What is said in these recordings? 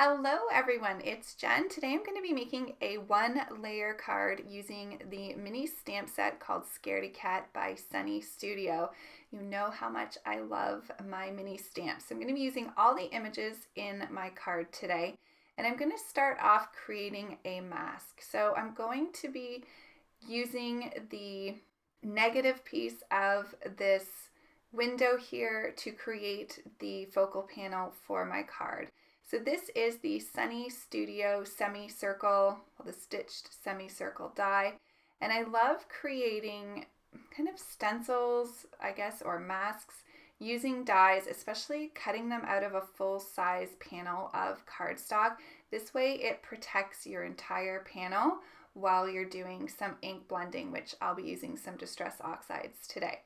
Hello everyone, it's Jen. Today I'm going to be making a one layer card using the mini stamp set called Scaredy Cat by Sunny Studio. You know how much I love my mini stamps. So I'm going to be using all the images in my card today, and I'm going to start off creating a mask. So I'm going to be using the negative piece of this window here to create the focal panel for my card. So this is the Sunny Studio semicircle, the stitched semicircle die, and I love creating kind of stencils, I guess, or masks using dies, especially cutting them out of a full-size panel of cardstock. This way it protects your entire panel while you're doing some ink blending, which I'll be using some Distress Oxides today.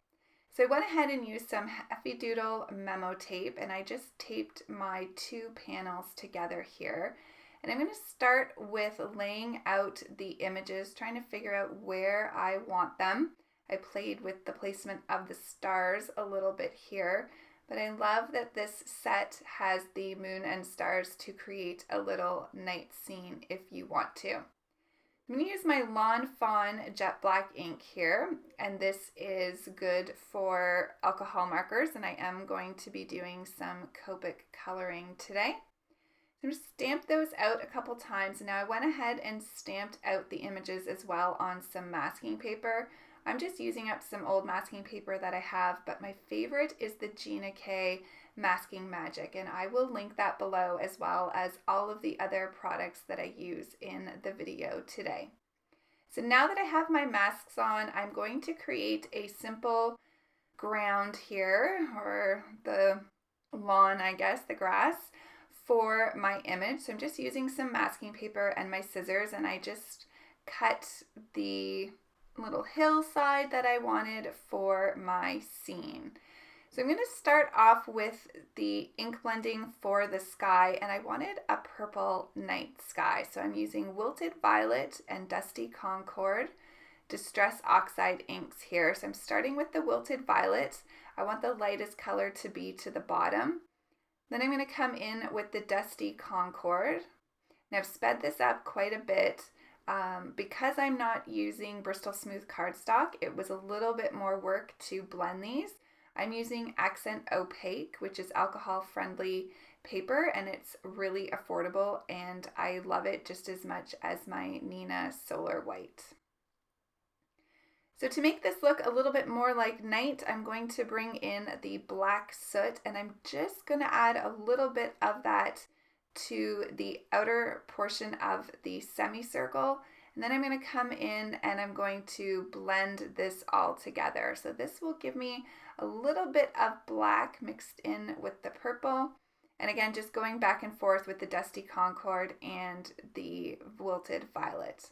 So I went ahead and used some Heffy Doodle Memo tape, and I just taped my two panels together here. And I'm going to start with laying out the images, trying to figure out where I want them. I played with the placement of the stars a little bit here, but I love that this set has the moon and stars to create a little night scene if you want to. I'm going to use my Fawn jet black ink here, and this is good for alcohol markers, and I am going to be doing some Copic coloring today. So I'm going to stamp those out a couple times. Now I went ahead and stamped out the images as well on some masking paper. I'm just using up some old masking paper that I have, but my favorite is the Gina Masking Magic, and I will link that below, as well as all of the other products that I use in the video today. So now that I have my masks on, I'm going to create a simple ground here, or the lawn, I guess, the grass, for my image. So I'm just using some masking paper and my scissors, and I just cut the little hillside that I wanted for my scene. So I'm going to start off with the ink blending for the sky, and I wanted a purple night sky. So I'm using Wilted Violet and Dusty Concord Distress Oxide inks here. So I'm starting with the Wilted Violet. I want the lightest color to be to the bottom. Then I'm going to come in with the Dusty Concord. And I've sped this up quite a bit. Because I'm not using Bristol Smooth cardstock, it was a little bit more work to blend these. I'm using Accent Opaque, which is alcohol-friendly paper, and it's really affordable, and I love it just as much as my Nina Solar White. So to make this look a little bit more like night, I'm going to bring in the black soot, and I'm just going to add a little bit of that to the outer portion of the semicircle. And then I'm going to come in and I'm going to blend this all together. So this will give me a little bit of black mixed in with the purple. And again, just going back and forth with the Dusty Concord and the Wilted Violet.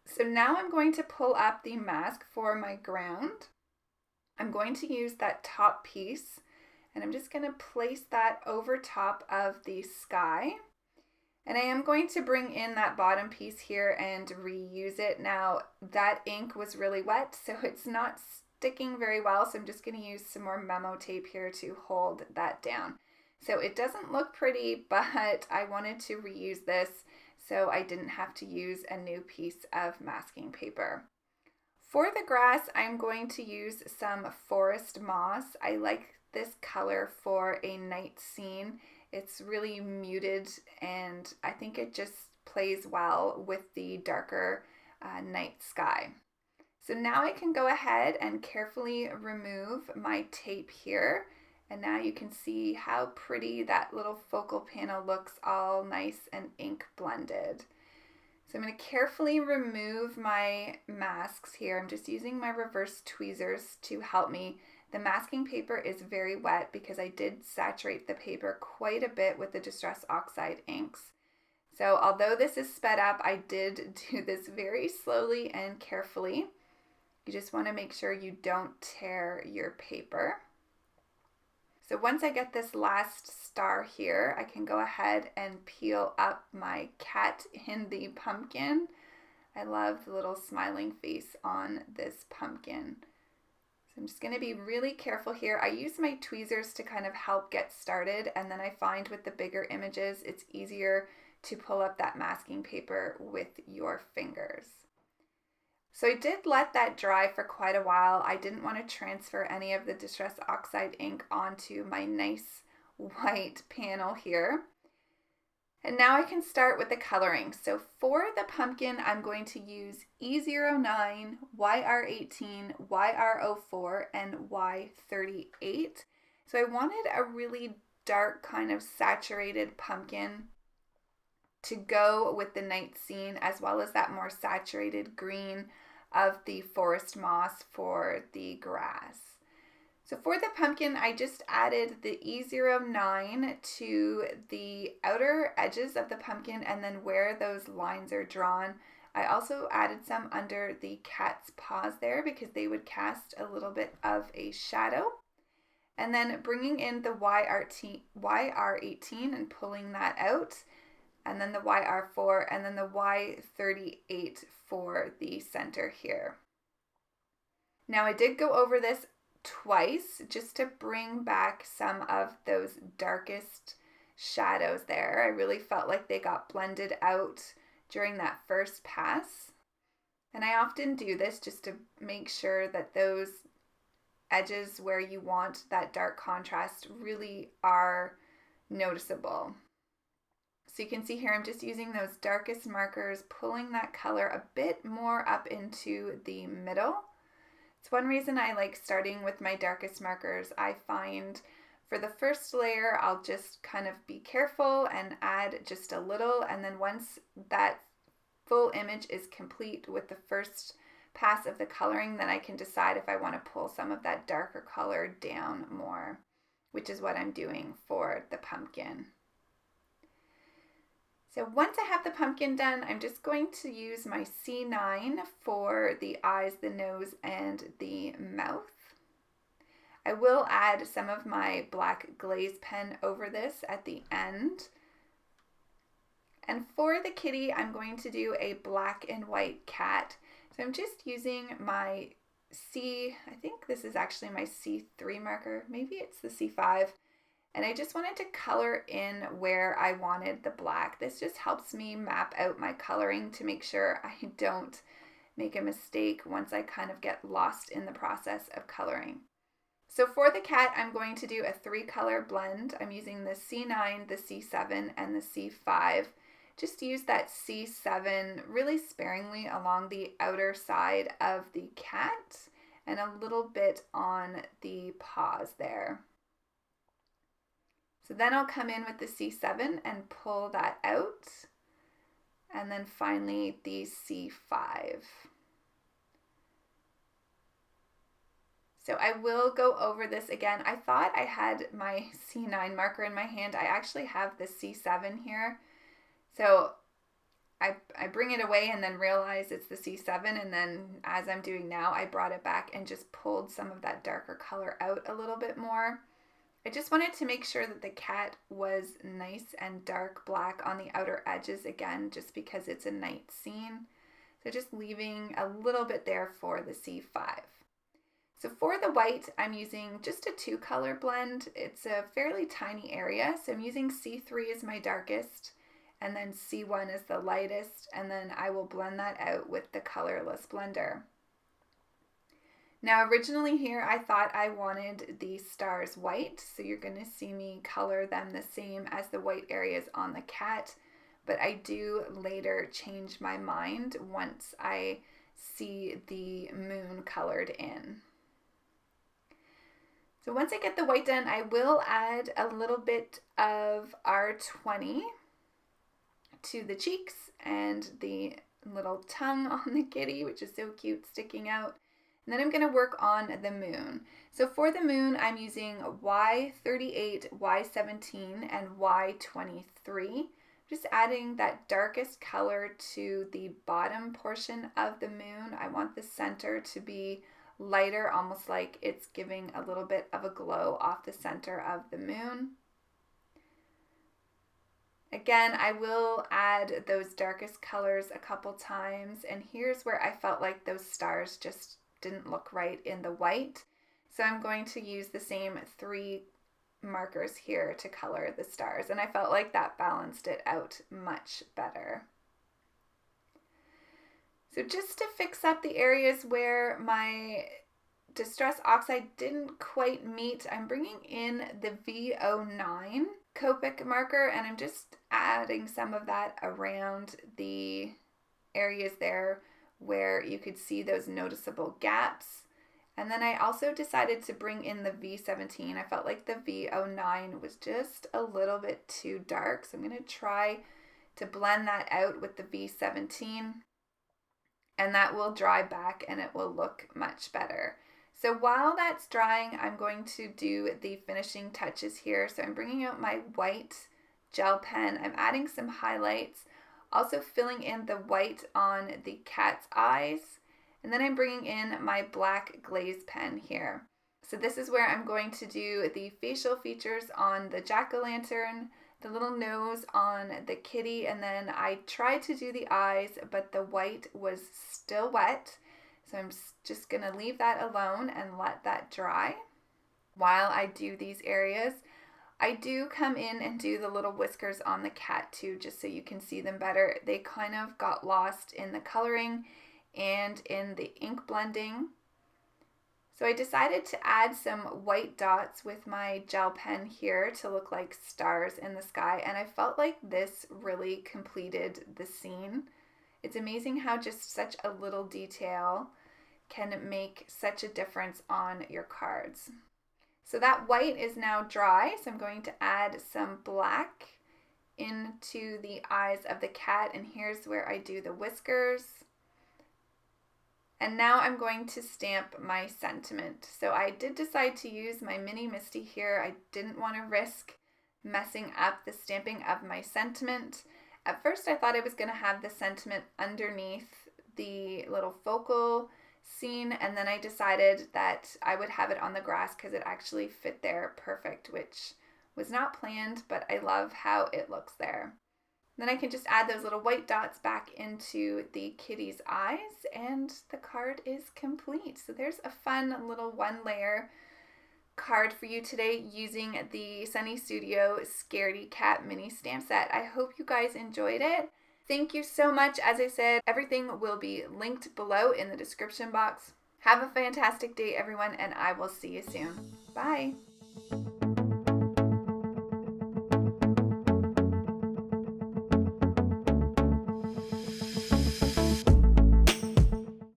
So now I'm going to pull up the mask for my ground. I'm going to use that top piece, and I'm just going to place that over top of the sky. And I am going to bring in that bottom piece here and reuse it. Now that ink was really wet, so it's not sticking very well. So I'm just going to use some more Memo tape here to hold that down. So it doesn't look pretty, but I wanted to reuse this so I didn't have to use a new piece of masking paper. For the grass, I'm going to use some forest moss. I like this color for a night scene. It's really muted, and I think it just plays well with the darker night sky. So now I can go ahead and carefully remove my tape here, and now you can see how pretty that little focal panel looks, all nice and ink blended. So I'm going to carefully remove my masks here. I'm just using my reverse tweezers to help me. The masking paper is very wet because I did saturate the paper quite a bit with the Distress Oxide inks. So although this is sped up, I did do this very slowly and carefully. You just want to make sure you don't tear your paper. So once I get this last star here, I can go ahead and peel up my cat in the pumpkin. I love the little smiling face on this pumpkin. So I'm just going to be really careful here. I use my tweezers to kind of help get started, and then I find with the bigger images, it's easier to pull up that masking paper with your fingers. So I did let that dry for quite a while. I didn't want to transfer any of the Distress Oxide ink onto my nice white panel here. And now I can start with the coloring. So for the pumpkin, I'm going to use E09, YR18, YR04, and Y38. So I wanted a really dark kind of saturated pumpkin to go with the night scene, as well as that more saturated green of the forest moss for the grass. So for the pumpkin, I just added the E09 to the outer edges of the pumpkin and then where those lines are drawn. I also added some under the cat's paws there because they would cast a little bit of a shadow. And then bringing in the YR18 and pulling that out, and then the YR4, and then the Y38 for the center here. Now I did go over this twice just to bring back some of those darkest shadows there. I really felt like they got blended out during that first pass. And I often do this just to make sure that those edges where you want that dark contrast really are noticeable. So you can see here I'm just using those darkest markers, pulling that color a bit more up into the middle. It's one reason I like starting with my darkest markers. I find for the first layer, I'll just kind of be careful and add just a little. And then once that full image is complete with the first pass of the coloring, then I can decide if I want to pull some of that darker color down more, which is what I'm doing for the pumpkin. So once I have the pumpkin done, I'm just going to use my C9 for the eyes, the nose, and the mouth. I will add some of my black glaze pen over this at the end. And for the kitty, I'm going to do a black and white cat. So I'm just using my I think this is actually my C3 marker. Maybe it's the C5. And I just wanted to color in where I wanted the black. This just helps me map out my coloring to make sure I don't make a mistake once I kind of get lost in the process of coloring. So for the cat, I'm going to do a 3-color blend. I'm using the C9, the C7, and the C5. Just use that C7 really sparingly along the outer side of the cat and a little bit on the paws there. So then I'll come in with the C7 and pull that out, and then finally the C5. So I will go over this again. I thought I had my C9 marker in my hand. I actually have the C7 here. So I bring it away and then realize it's the C7, and then as I'm doing now, I brought it back and just pulled some of that darker color out a little bit more. I just wanted to make sure that the cat was nice and dark black on the outer edges again, just because it's a night scene. So just leaving a little bit there for the C5. So for the white, I'm using just a 2-color blend. It's a fairly tiny area, so I'm using C3 as my darkest, and then C1 is the lightest, and then I will blend that out with the colorless blender. Now originally here I thought I wanted the stars white, so you're going to see me color them the same as the white areas on the cat, but I do later change my mind once I see the moon colored in. So once I get the white done, I will add a little bit of R20 to the cheeks and the little tongue on the kitty, which is so cute sticking out. And then I'm going to work on the moon. So for the moon, I'm using Y38, Y17, and Y23. Just adding that darkest color to the bottom portion of the moon. I want the center to be lighter, almost like it's giving a little bit of a glow off the center of the moon. Again, I will add those darkest colors a couple times, and here's where I felt like those stars just didn't look right in the white. So I'm going to use the same 3 markers here to color the stars, and I felt like that balanced it out much better. So just to fix up the areas where my Distress Oxide didn't quite meet, I'm bringing in the V09 Copic marker, and I'm just adding some of that around the areas there where you could see those noticeable gaps. And then I also decided to bring in the V17. I felt like the V09 was just a little bit too dark, so I'm going to try to blend that out with the V17, and that will dry back and it will look much better. So while that's drying, I'm going to do the finishing touches here. So I'm bringing out my white gel pen. I'm adding some highlights, also filling in the white on the cat's eyes. And then I'm bringing in my black glaze pen here. So this is where I'm going to do the facial features on the jack-o'-lantern, the little nose on the kitty, and then I tried to do the eyes, but the white was still wet. So I'm just going to leave that alone and let that dry. While I do these areas, I do come in and do the little whiskers on the cat too, just so you can see them better. They kind of got lost in the coloring and in the ink blending. So I decided to add some white dots with my gel pen here to look like stars in the sky, and I felt like this really completed the scene. It's amazing how just such a little detail can make such a difference on your cards. So that white is now dry, so I'm going to add some black into the eyes of the cat, and here's where I do the whiskers. And now I'm going to stamp my sentiment. So I did decide to use my mini Misti here. I didn't want to risk messing up the stamping of my sentiment. At first I thought I was going to have the sentiment underneath the little focal scene, and then I decided that I would have it on the grass because it actually fit there perfect, which was not planned, but I love how it looks there. Then I can just add those little white dots back into the kitty's eyes, and the card is complete. So there's a fun little 1-layer card for you today using the Sunny Studio Scaredy Cat mini stamp set. I hope you guys enjoyed it. Thank you so much. As I said, everything will be linked below in the description box. Have a fantastic day, everyone, and I will see you soon. Bye.